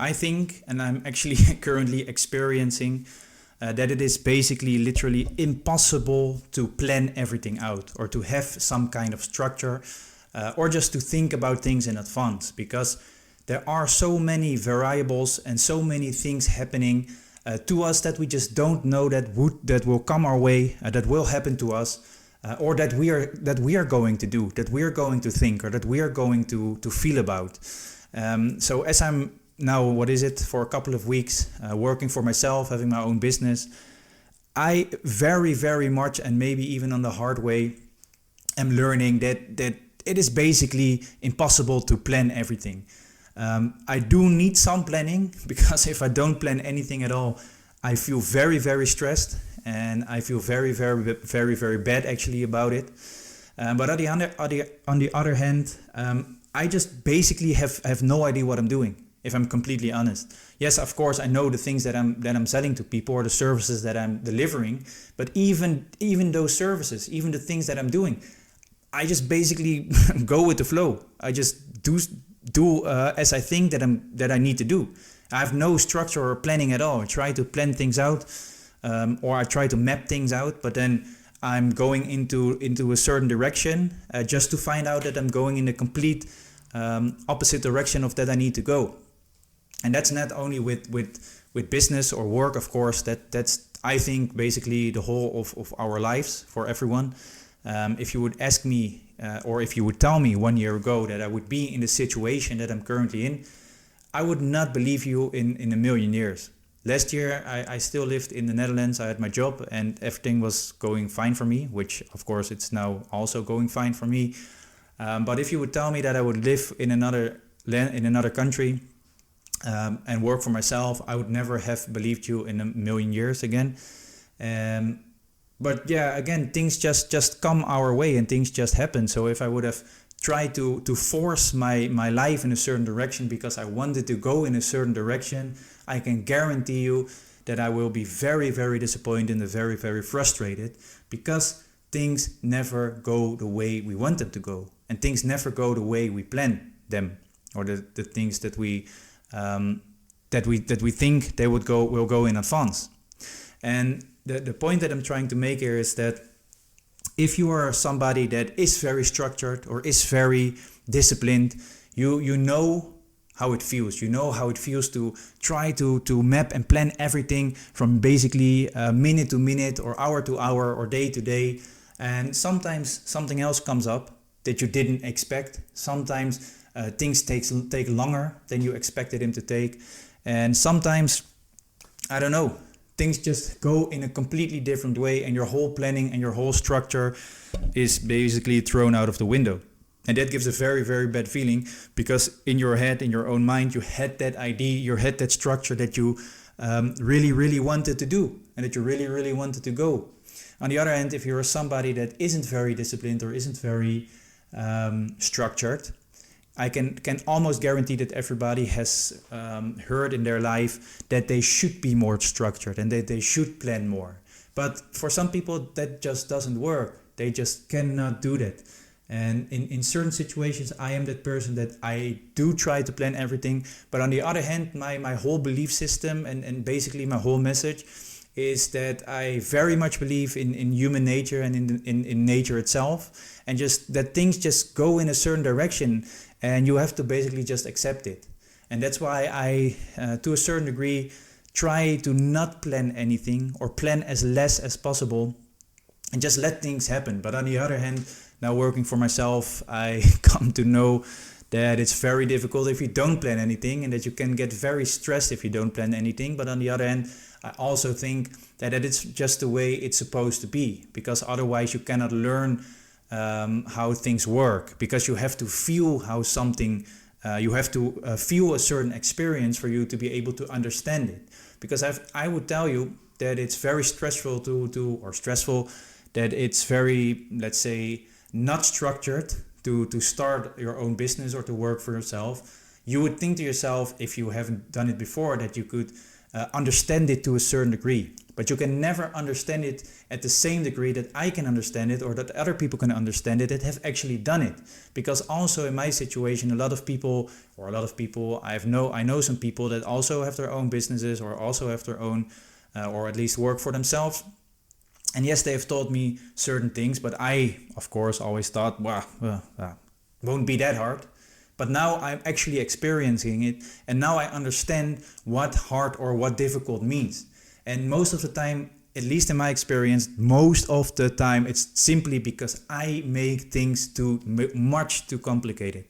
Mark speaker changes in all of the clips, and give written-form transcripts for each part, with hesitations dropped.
Speaker 1: I think, and I'm actually currently experiencing, that it is basically literally impossible to plan everything out or to have some kind of structure or just to think about things in advance, because there are so many variables and so many things happening to us that we just don't know that will come our way, that will happen to us, or that we are going to do, that we are going to think, or that we are going to feel about. So as I'm now, for a couple of weeks working for myself, having my own business, I very, very much, and maybe even on the hard way, am learning that it is basically impossible to plan everything. I do need some planning, because if I don't plan anything at all, I feel very, very stressed, and I feel very, very, very, very bad actually about it. But on the other hand, I just basically have no idea what I'm doing, if I'm completely honest. Yes, of course, I know the things that I'm selling to people, or the services that I'm delivering, but even those services, even the things that I'm doing, I just basically go with the flow. I just do as I think that I need to do. I have no structure or planning at all. I try to plan things out, or I try to map things out, but then I'm going into a certain direction just to find out that I'm going in the complete opposite direction of that I need to go. And that's not only with business or work, of course. That's I think basically the whole of our lives for everyone. If you would ask me, or if you would tell me 1 year ago that I would be in the situation that I'm currently in, I would not believe you in a million years. Last year, I still lived in the Netherlands. I had my job and everything was going fine for me, which of course it's now also going fine for me. But if you would tell me that I would live in another country and work for myself, I would never have believed you in a million years again. But yeah, again, things just come our way and things just happen. So if I would have tried to force my life in a certain direction because I wanted to go in a certain direction, I can guarantee you that I will be very, very disappointed and very, very frustrated, because things never go the way we want them to go, and things never go the way we plan them, or the things that we think they will go in advance. And the point that I'm trying to make here is that if you are somebody that is very structured or is very disciplined, you know how it feels. You know how it feels to try to map and plan everything from basically minute to minute, or hour to hour, or day to day. And sometimes something else comes up that you didn't expect. Sometimes things take longer than you expected them to take. And sometimes, I don't know, things just go in a completely different way, and your whole planning and your whole structure is basically thrown out of the window. And that gives a very, very bad feeling, because in your head, in your own mind, you had that idea, you had that structure that you really, really wanted to do, and that you really, really wanted to go. On the other hand, if you're somebody that isn't very disciplined or isn't very structured, I can almost guarantee that everybody has heard in their life that they should be more structured and that they should plan more. But for some people, that just doesn't work. They just cannot do that. And in certain situations, I am that person that I do try to plan everything. But on the other hand, my whole belief system and basically my whole message is that I very much believe in human nature and in nature itself. And just that things just go in a certain direction, and you have to basically just accept it. And that's why I, to a certain degree, try to not plan anything, or plan as less as possible, and just let things happen. But on the other hand, now working for myself, I come to know that it's very difficult if you don't plan anything, and that you can get very stressed if you don't plan anything. But on the other hand, I also think that it's just the way it's supposed to be, because otherwise you cannot learn how things work, because you have to feel how something, you have to feel a certain experience for you to be able to understand it. Because I would tell you that it's very stressful that it's very, let's say, not structured to start your own business or to work for yourself. You would think to yourself, if you haven't done it before, that you could understand it to a certain degree. but you can never understand it at the same degree that I can understand it or that other people can understand it that have actually done it. Because also in my situation, a lot of people I know some people that also have their own businesses or also have their own or at least work for themselves. And yes, they have taught me certain things, but I, of course, always thought, won't be that hard. But now I'm actually experiencing it, and now I understand what hard or what difficult means. And most of the time, at least in my experience, most of the time, it's simply because I make things much too complicated.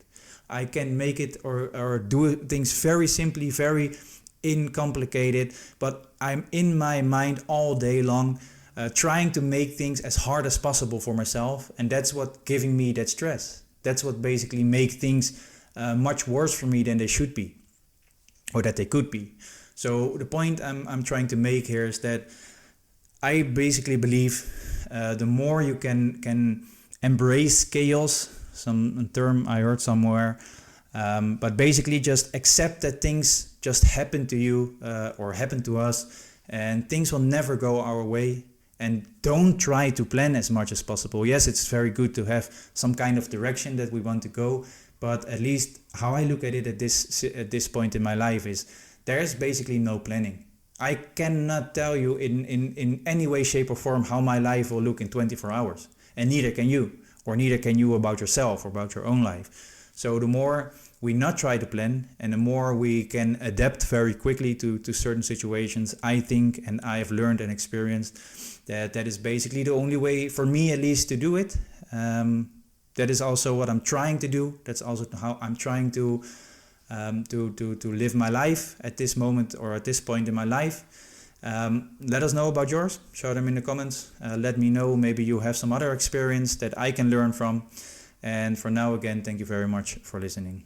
Speaker 1: I can make it or do things very simply, very uncomplicated, but I'm in my mind all day long trying to make things as hard as possible for myself, and that's what giving me that stress. That's what basically make things much worse for me than they should be, or that they could be. So the point I'm trying to make here is that I basically believe the more you can embrace chaos, some term I heard somewhere, but basically just accept that things just happen to you or happen to us, and things will never go our way. And don't try to plan as much as possible. Yes, it's very good to have some kind of direction that we want to go, but at least how I look at it at this point in my life is there's basically no planning. I cannot tell you in any way, shape or form how my life will look in 24 hours. And neither can you, or neither can you about yourself or about your own life. So the more we not try to plan and the more we can adapt very quickly to certain situations, I think, and I have learned and experienced that is basically the only way for me at least to do it. That is also what I'm trying to do. That's also how I'm trying to live my life at this moment or at this point in my life. Let us know about yours. Show them in the comments. Let me know, maybe you have some other experience that I can learn from. And for now, again, thank you very much for listening.